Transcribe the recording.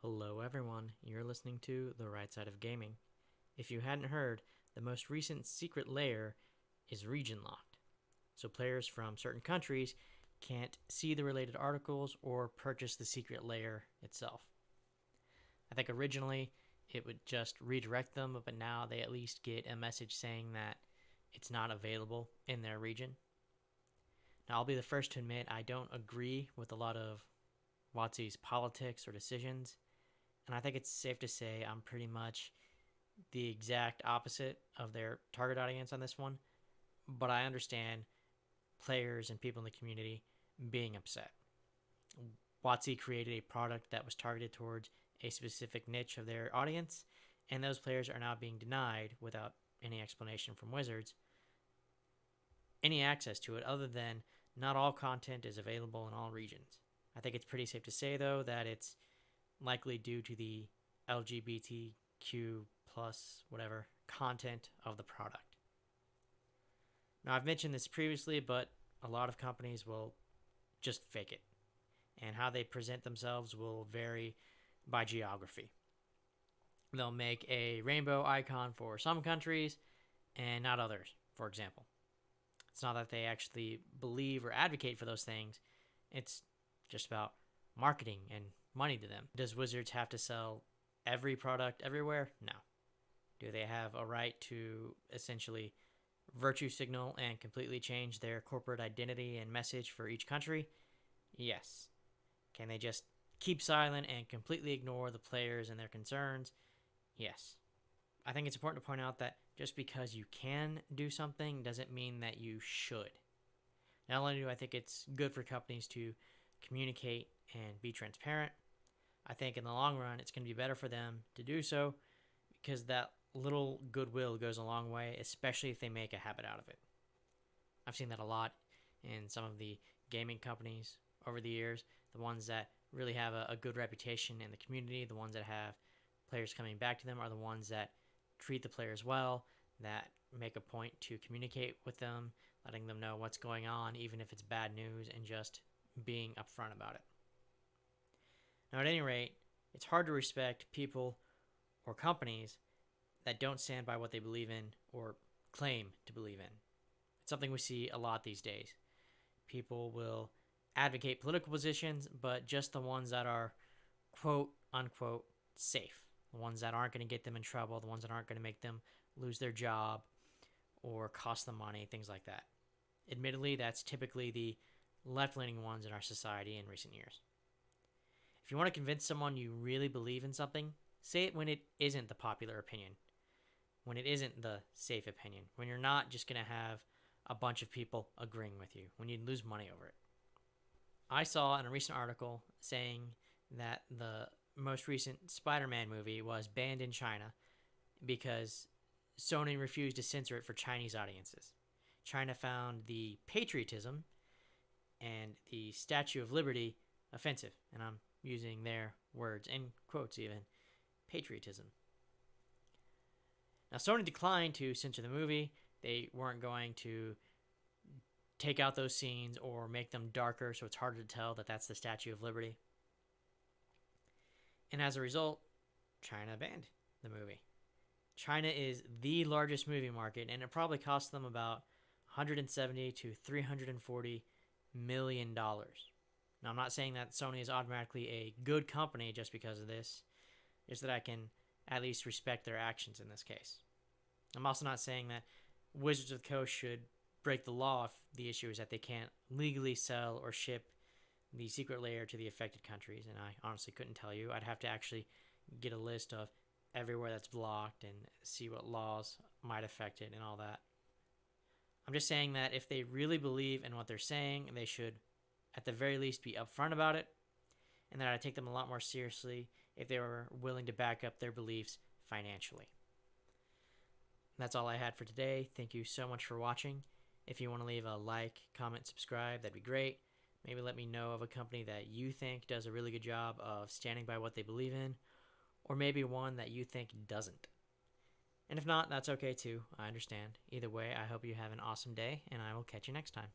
Hello, everyone. You're listening to The Right Side of Gaming. If you hadn't heard, the most recent Secret Lair is region locked, so players from certain countries can't see the related articles or purchase the Secret Lair itself. I think originally it would just redirect them, but now they at least get a message saying that it's not available in their region. Now, I'll be the first to admit I don't agree with a lot of WotC's politics or decisions, and I think it's safe to say I'm pretty much the exact opposite of their target audience on this one, but I understand players and people in the community being upset. WotC created a product that was targeted towards a specific niche of their audience, and those players are now being denied, without any explanation from Wizards, any access to it other than not all content is available in all regions. I think it's pretty safe to say, though, that it's likely due to the LGBTQ plus whatever content of the product. Now, I've mentioned this previously, but a lot of companies will just fake it, and how they present themselves will vary by geography. They'll make a rainbow icon for some countries and not others, for example. It's not that they actually believe or advocate for those things. It's just about marketing and money to them. Does Wizards have to sell every product everywhere? No. Do they have a right to essentially virtue signal and completely change their corporate identity and message for each country? Yes. Can they just keep silent and completely ignore the players and their concerns? Yes. I think it's important to point out that just because you can do something doesn't mean that you should. Not only do I think it's good for companies to communicate and be transparent, I think in the long run it's going to be better for them to do so, because that little goodwill goes a long way, especially if they make a habit out of it. I've seen that a lot in some of the gaming companies over the years. The ones that really have a good reputation in the community, the ones that have players coming back to them, are the ones that treat the players well, that make a point to communicate with them, letting them know what's going on, even if it's bad news, and just being upfront about it. Now, at any rate, it's hard to respect people or companies that don't stand by what they believe in or claim to believe in. It's something we see a lot these days. People will advocate political positions, but just the ones that are quote unquote safe. The ones that aren't going to get them in trouble, the ones that aren't going to make them lose their job or cost them money, things like that. Admittedly, that's typically the left-leaning ones in our society in recent years. If you want to convince someone you really believe in something, say it when it isn't the popular opinion, when it isn't the safe opinion, when you're not just going to have a bunch of people agreeing with you, when you'd lose money over it. I saw in a recent article saying that the most recent Spider-Man movie was banned in China because Sony refused to censor it for Chinese audiences. China found the patriotism and the Statue of Liberty offensive, and I'm using their words, in quotes even, patriotism. Now, Sony declined to censor the movie. They weren't going to take out those scenes or make them darker so it's harder to tell that that's the Statue of Liberty. And as a result, China banned the movie. China is the largest movie market, and it probably cost them about $170 to $340 million. Now, I'm not saying that Sony is automatically a good company just because of this, just that I can at least respect their actions in this case. I'm also not saying that Wizards of the Coast should break the law if the issue is that they can't legally sell or ship the Secret Lair to the affected countries, and I honestly couldn't tell you. I'd have to actually get a list of everywhere that's blocked and see what laws might affect it and all that. I'm just saying that if they really believe in what they're saying, they should at the very least be upfront about it, and that I'd take them a lot more seriously if they were willing to back up their beliefs financially. That's all I had for today. Thank you so much for watching. If you want to leave a like, comment, subscribe, that'd be great. Maybe let me know of a company that you think does a really good job of standing by what they believe in, or maybe one that you think doesn't. And if not, that's okay too. I understand. Either way, I hope you have an awesome day, and I will catch you next time.